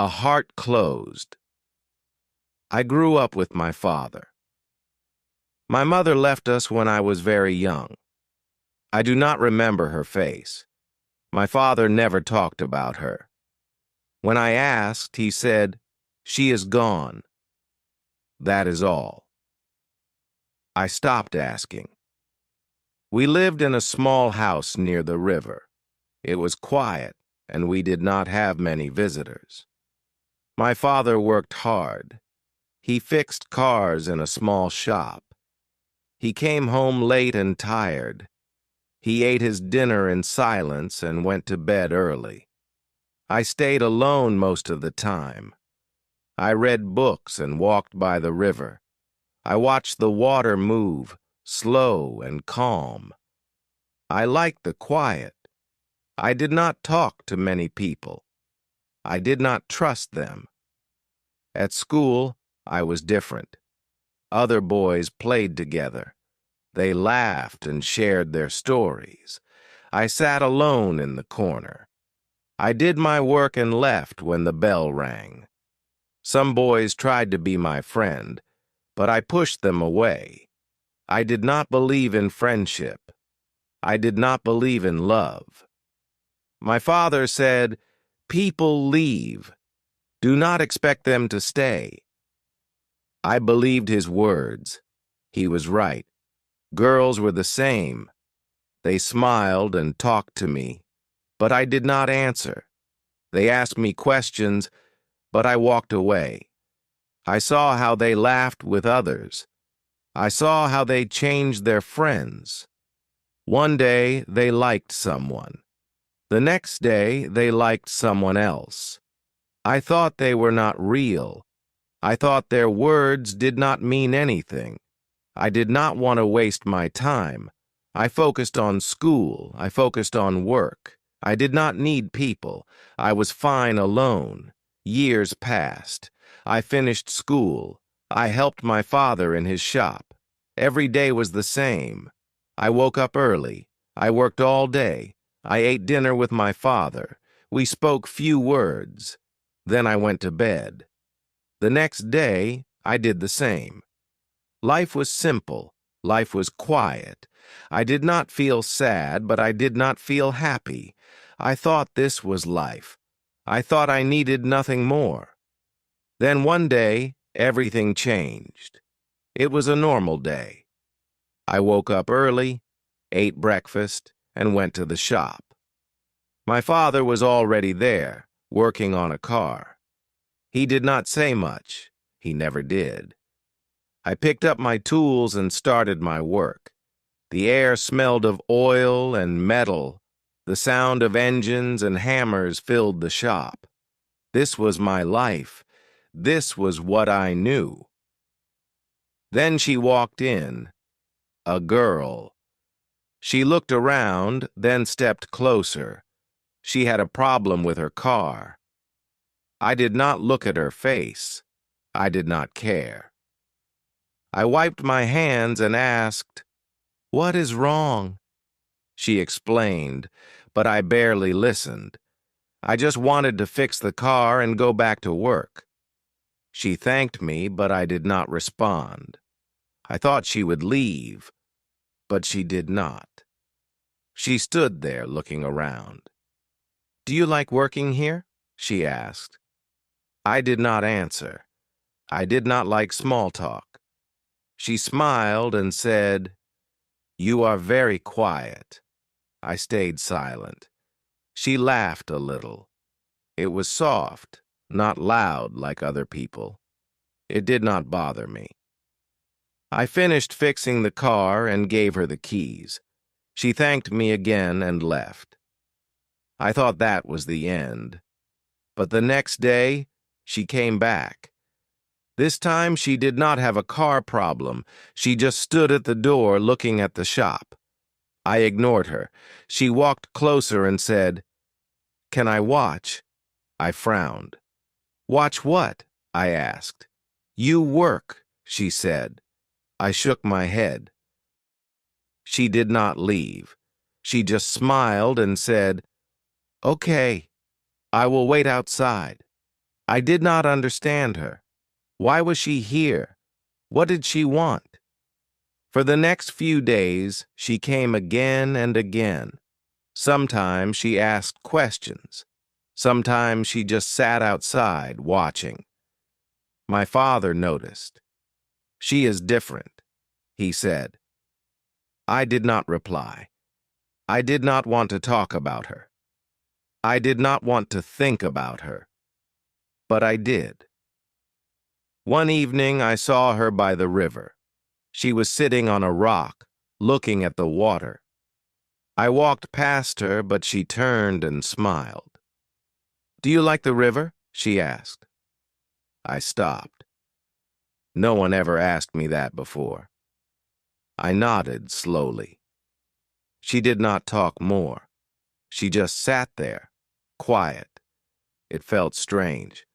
A heart closed. I grew up with my father. My mother left us when I was very young. I do not remember her face. My father never talked about her. When I asked, he said, "She is gone." That is all. I stopped asking. We lived in a small house near the river. It was quiet, and we did not have many visitors. My father worked hard. He fixed cars in a small shop. He came home late and tired. He ate his dinner in silence and went to bed early. I stayed alone most of the time. I read books and walked by the river. I watched the water move, slow and calm. I liked the quiet. I did not talk to many people. I did not trust them. At school, I was different. Other boys played together. They laughed and shared their stories. I sat alone in the corner. I did my work and left when the bell rang. Some boys tried to be my friend, but I pushed them away. I did not believe in friendship. I did not believe in love. My father said, "People leave. Do not expect them to stay." I believed his words. He was right. Girls were the same. They smiled and talked to me, but I did not answer. They asked me questions, but I walked away. I saw how they laughed with others. I saw how they changed their friends. One day, they liked someone. The next day, they liked someone else. I thought they were not real. I thought their words did not mean anything. I did not want to waste my time. I focused on school. I focused on work. I did not need people. I was fine alone. Years passed. I finished school. I helped my father in his shop. Every day was the same. I woke up early. I worked all day. I ate dinner with my father. We spoke few words. Then I went to bed. The next day, I did the same. Life was simple. Life was quiet. I did not feel sad, but I did not feel happy. I thought this was life. I thought I needed nothing more. Then one day, everything changed. It was a normal day. I woke up early, ate breakfast, and went to the shop. My father was already there, working on a car. He did not say much. He never did. I picked up my tools and started my work. The air smelled of oil and metal. The sound of engines and hammers filled the shop. This was my life. This was what I knew. Then she walked in. A girl. She looked around, then stepped closer. She had a problem with her car. I did not look at her face. I did not care. I wiped my hands and asked, "What is wrong?" She explained, but I barely listened. I just wanted to fix the car and go back to work. She thanked me, but I did not respond. I thought she would leave, but she did not. She stood there looking around. "Do you like working here?" she asked. I did not answer. I did not like small talk. She smiled and said, "You are very quiet." I stayed silent. She laughed a little. It was soft, not loud like other people. It did not bother me. I finished fixing the car and gave her the keys. She thanked me again and left. I thought that was the end. But the next day, she came back. This time she did not have a car problem. She just stood at the door looking at the shop. I ignored her. She walked closer and said, "Can I watch?" I frowned. "Watch what?" I asked. "You work," she said. I shook my head. She did not leave. She just smiled and said, "Okay, I will wait outside." I did not understand her. Why was she here? What did she want? For the next few days, she came again and again. Sometimes she asked questions. Sometimes she just sat outside watching. My father noticed. "She is different," he said. I did not reply. I did not want to talk about her. I did not want to think about her. But I did. One evening I saw her by the river. She was sitting on a rock, looking at the water. I walked past her, but she turned and smiled. "Do you like the river?" she asked. I stopped. No one ever asked me that before. I nodded slowly. She did not talk more. She just sat there, quiet. It felt strange.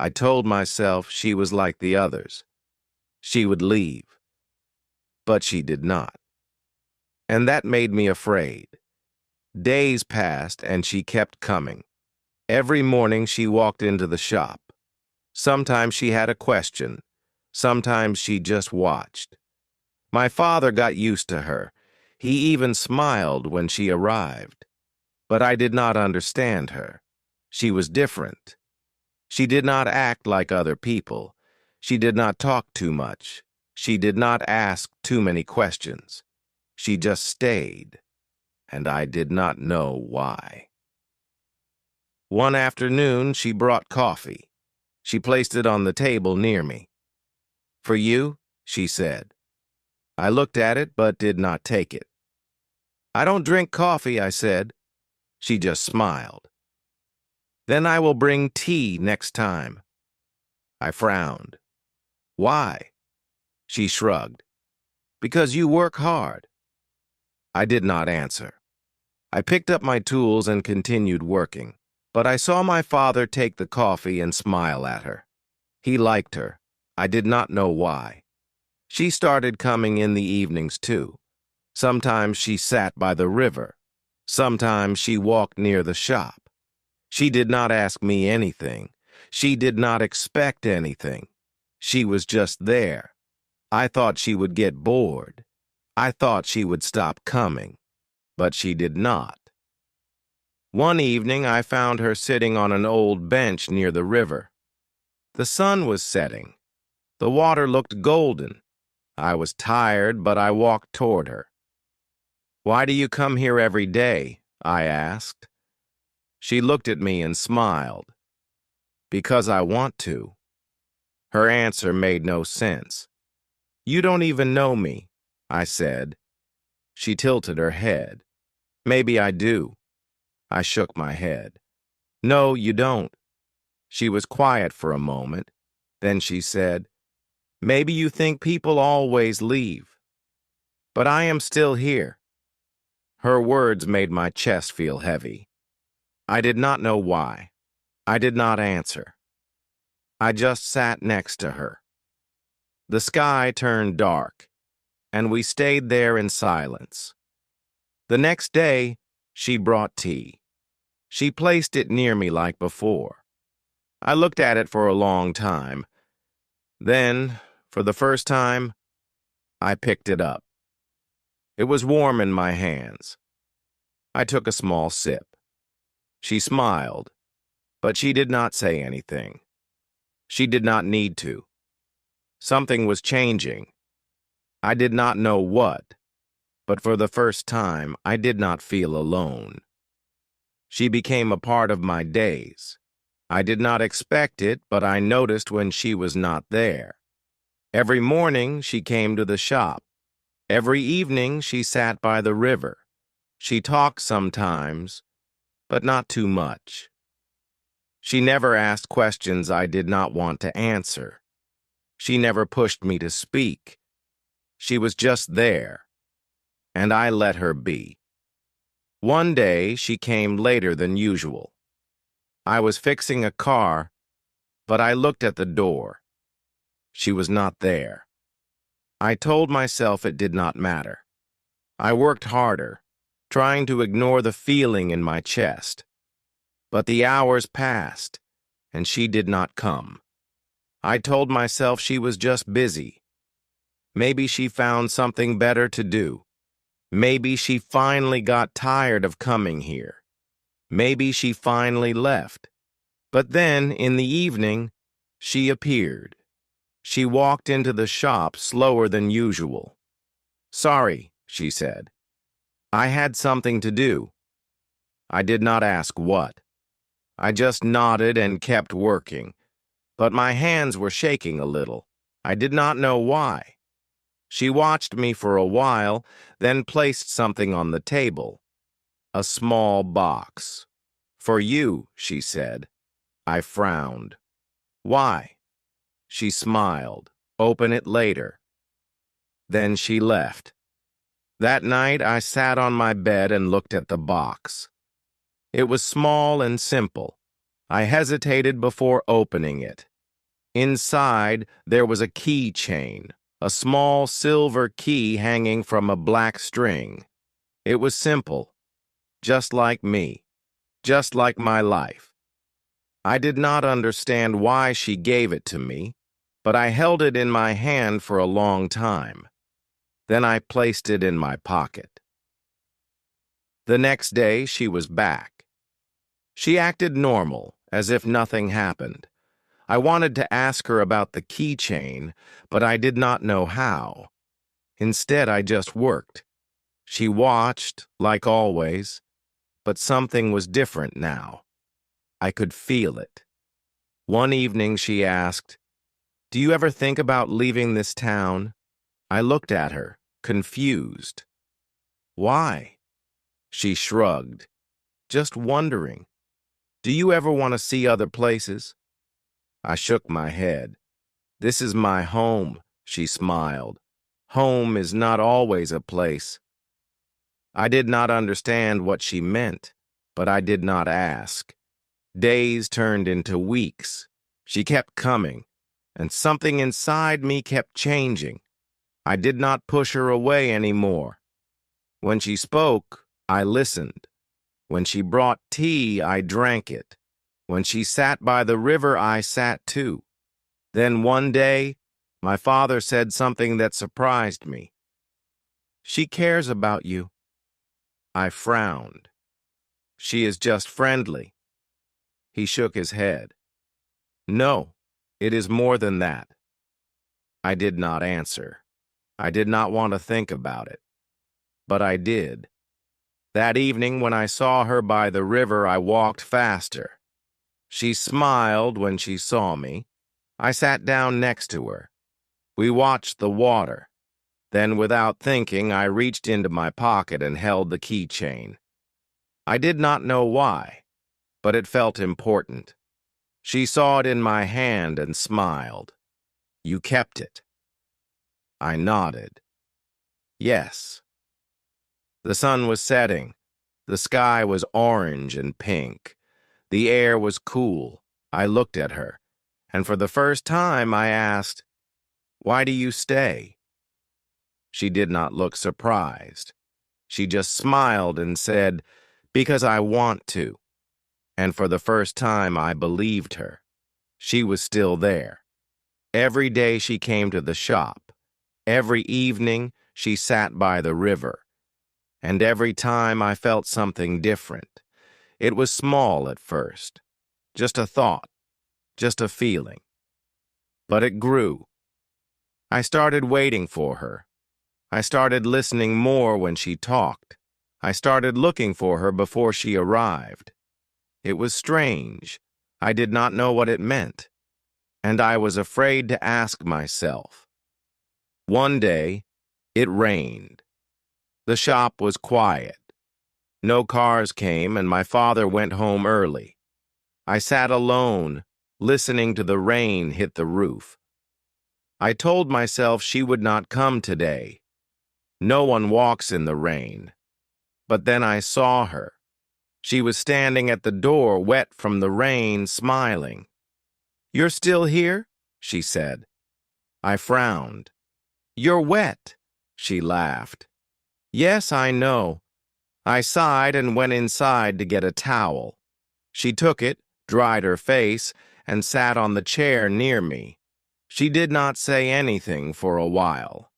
I told myself she was like the others. She would leave. But she did not. And that made me afraid. Days passed and she kept coming. Every morning she walked into the shop. Sometimes she had a question. Sometimes she just watched. My father got used to her. He even smiled when she arrived. But I did not understand her. She was different. She did not act like other people. She did not talk too much. She did not ask too many questions. She just stayed, and I did not know why. One afternoon, she brought coffee. She placed it on the table near me. "For you?" she said. I looked at it but did not take it. "I don't drink coffee," I said. She just smiled. "Then I will bring tea next time." I frowned. "Why?" She shrugged. "Because you work hard." I did not answer. I picked up my tools and continued working, but I saw my father take the coffee and smile at her. He liked her. I did not know why. She started coming in the evenings too. Sometimes she sat by the river. Sometimes she walked near the shop. She did not ask me anything. She did not expect anything. She was just there. I thought she would get bored. I thought she would stop coming, but she did not. One evening I found her sitting on an old bench near the river. The sun was setting. The water looked golden. I was tired, but I walked toward her. "Why do you come here every day?" I asked. She looked at me and smiled. "Because I want to." Her answer made no sense. "You don't even know me," I said. She tilted her head. "Maybe I do." I shook my head. "No, you don't." She was quiet for a moment. Then she said, "Maybe you think people always leave. But I am still here." Her words made my chest feel heavy. I did not know why. I did not answer. I just sat next to her. The sky turned dark, and we stayed there in silence. The next day, she brought tea. She placed it near me like before. I looked at it for a long time. Then, for the first time, I picked it up. It was warm in my hands. I took a small sip. She smiled, but she did not say anything. She did not need to. Something was changing. I did not know what, but for the first time, I did not feel alone. She became a part of my days. I did not expect it, but I noticed when she was not there. Every morning, she came to the shop. Every evening, she sat by the river. She talked sometimes, but not too much. She never asked questions I did not want to answer. She never pushed me to speak. She was just there, and I let her be. One day, she came later than usual. I was fixing a car, but I looked at the door. She was not there. I told myself it did not matter. I worked harder, trying to ignore the feeling in my chest. But the hours passed, and she did not come. I told myself she was just busy. Maybe she found something better to do. Maybe she finally got tired of coming here. Maybe she finally left. But then, in the evening, she appeared. She walked into the shop slower than usual. "Sorry," she said. "I had something to do." I did not ask what. I just nodded and kept working. But my hands were shaking a little. I did not know why. She watched me for a while, then placed something on the table. A small box. "For you," she said. I frowned. "Why?" She smiled. "Open it later." Then she left. That night I sat on my bed and looked at the box. It was small and simple. I hesitated before opening it. Inside, there was a keychain, a small silver key hanging from a black string. It was simple, just like me, just like my life. I did not understand why she gave it to me, but I held it in my hand for a long time. Then I placed it in my pocket. The next day, she was back. She acted normal, as if nothing happened. I wanted to ask her about the keychain, but I did not know how. Instead, I just worked. She watched, like always, but something was different now. I could feel it. One evening she asked, "Do you ever think about leaving this town?" I looked at her, confused. "Why?" She shrugged. "Just wondering. Do you ever want to see other places?" I shook my head. "This is my home," she smiled. "Home is not always a place." I did not understand what she meant, but I did not ask. Days turned into weeks. She kept coming, and something inside me kept changing. I did not push her away anymore. When she spoke, I listened. When she brought tea, I drank it. When she sat by the river, I sat too. Then one day, my father said something that surprised me. "She cares about you." I frowned. "She is just friendly." He shook his head. "No, it is more than that." I did not answer. I did not want to think about it. But I did. That evening when I saw her by the river, I walked faster. She smiled when she saw me. I sat down next to her. We watched the water. Then, without thinking, I reached into my pocket and held the keychain. I did not know why, but it felt important. She saw it in my hand and smiled. "You kept it." I nodded. "Yes." The sun was setting. The sky was orange and pink. The air was cool. I looked at her, and for the first time I asked, "Why do you stay?" She did not look surprised. She just smiled and said, "Because I want to." And for the first time I believed her. She was still there. Every day she came to the shop. Every evening she sat by the river. And every time I felt something different. It was small at first. Just a thought. Just a feeling. But it grew. I started waiting for her. I started listening more when she talked. I started looking for her before she arrived. It was strange. I did not know what it meant. And I was afraid to ask myself. One day, it rained. The shop was quiet. No cars came, and my father went home early. I sat alone, listening to the rain hit the roof. I told myself she would not come today. No one walks in the rain. But then I saw her. She was standing at the door, wet from the rain, smiling. "You're still here?" she said. I frowned. "You're wet," she laughed. "Yes, I know." I sighed and went inside to get a towel. She took it, dried her face, and sat on the chair near me. She did not say anything for a while.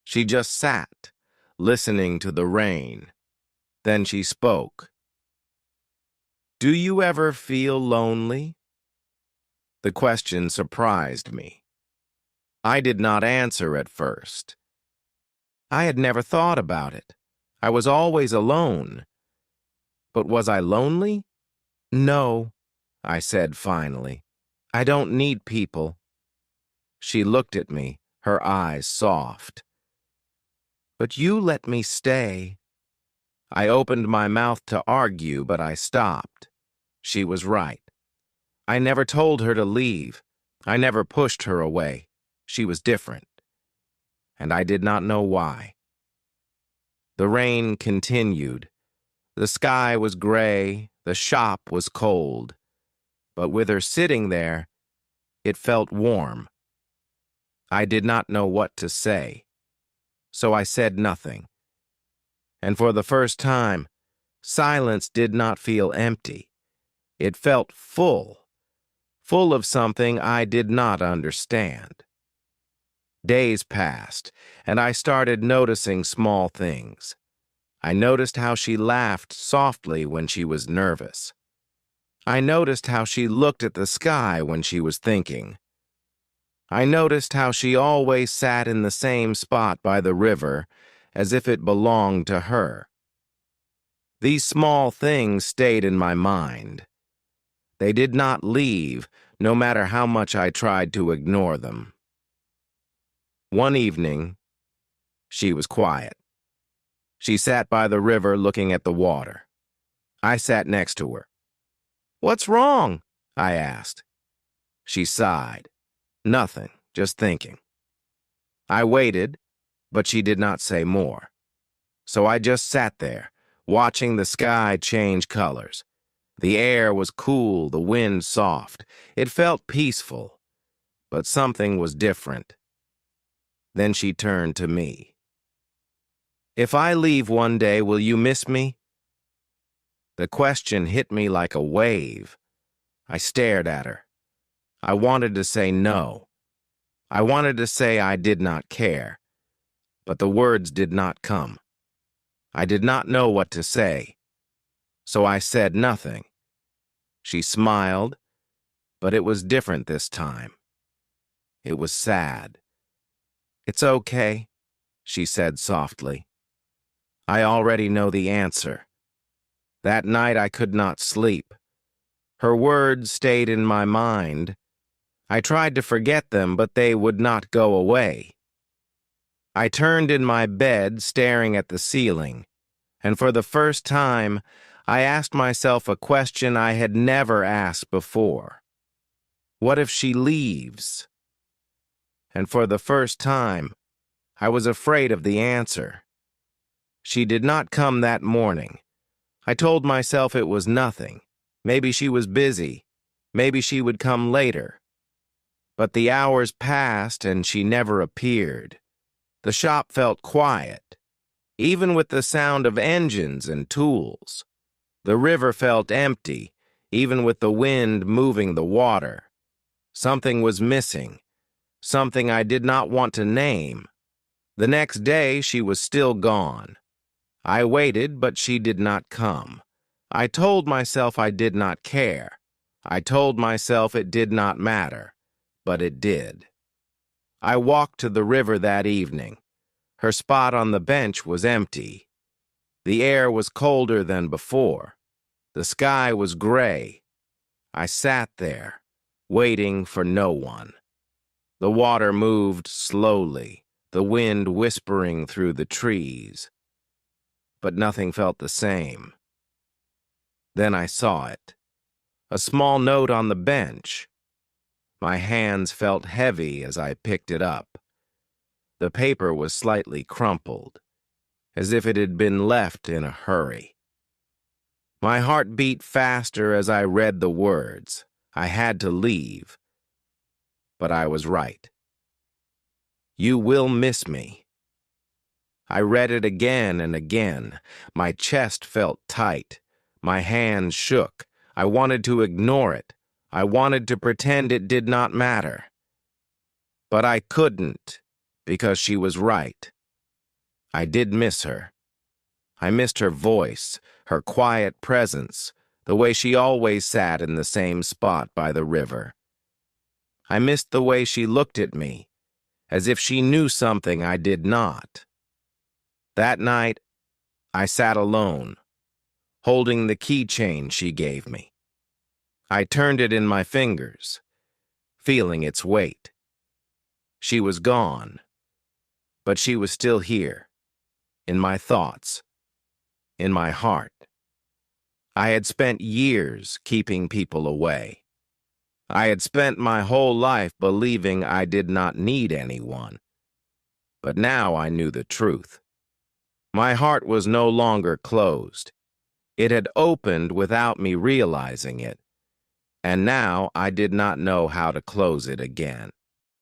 She just sat, listening to the rain. Then she spoke. "Do you ever feel lonely?" The question surprised me. I did not answer at first. I had never thought about it. I was always alone. But was I lonely? "No," I said finally. "I don't need people." She looked at me, her eyes soft. "But you let me stay." I opened my mouth to argue, but I stopped. She was right. I never told her to leave. I never pushed her away. She was different. And I did not know why. The rain continued. The sky was gray, the shop was cold. But with her sitting there, it felt warm. I did not know what to say. So I said nothing. And for the first time, silence did not feel empty. It felt full, full of something I did not understand. Days passed, and I started noticing small things. I noticed how she laughed softly when she was nervous. I noticed how she looked at the sky when she was thinking. I noticed how she always sat in the same spot by the river, as if it belonged to her. These small things stayed in my mind. They did not leave, no matter how much I tried to ignore them. One evening, she was quiet. She sat by the river looking at the water. I sat next to her. "What's wrong?" I asked. She sighed. "Nothing, just thinking." I waited, but she did not say more. So I just sat there, watching the sky change colors. The air was cool, the wind soft. It felt peaceful, but something was different. Then she turned to me. "If I leave one day, will you miss me?" The question hit me like a wave. I stared at her. I wanted to say no. I wanted to say I did not care. But the words did not come. I did not know what to say. So I said nothing. She smiled, but it was different this time. It was sad. "It's okay," she said softly. I already know the answer. That night I could not sleep. Her words stayed in my mind. I tried to forget them, but they would not go away. I turned in my bed, staring at the ceiling, and for the first time, I asked myself a question I had never asked before. What if she leaves? And for the first time, I was afraid of the answer. She did not come that morning. I told myself it was nothing. Maybe she was busy. Maybe she would come later. But the hours passed and she never appeared. The shop felt quiet, even with the sound of engines and tools. The river felt empty, even with the wind moving the water. Something was missing, something I did not want to name. The next day, she was still gone. I waited, but she did not come. I told myself I did not care. I told myself it did not matter, but it did. I walked to the river that evening. Her spot on the bench was empty. The air was colder than before. The sky was gray. I sat there, waiting for no one. The water moved slowly, the wind whispering through the trees. But nothing felt the same. Then I saw it. A small note on the bench. My hands felt heavy as I picked it up. The paper was slightly crumpled, as if it had been left in a hurry. My heart beat faster as I read the words. I had to leave. But I was right. "You will miss me." I read it again and again. My chest felt tight. My hands shook. I wanted to ignore it. I wanted to pretend it did not matter. But I couldn't, because she was right. I did miss her. I missed her voice, her quiet presence, the way she always sat in the same spot by the river. I missed the way she looked at me, as if she knew something I did not. That night, I sat alone, holding the keychain she gave me. I turned it in my fingers, feeling its weight. She was gone, but she was still here, in my thoughts, in my heart. I had spent years keeping people away. I had spent my whole life believing I did not need anyone. But now I knew the truth. My heart was no longer closed. It had opened without me realizing it, and now I did not know how to close it again.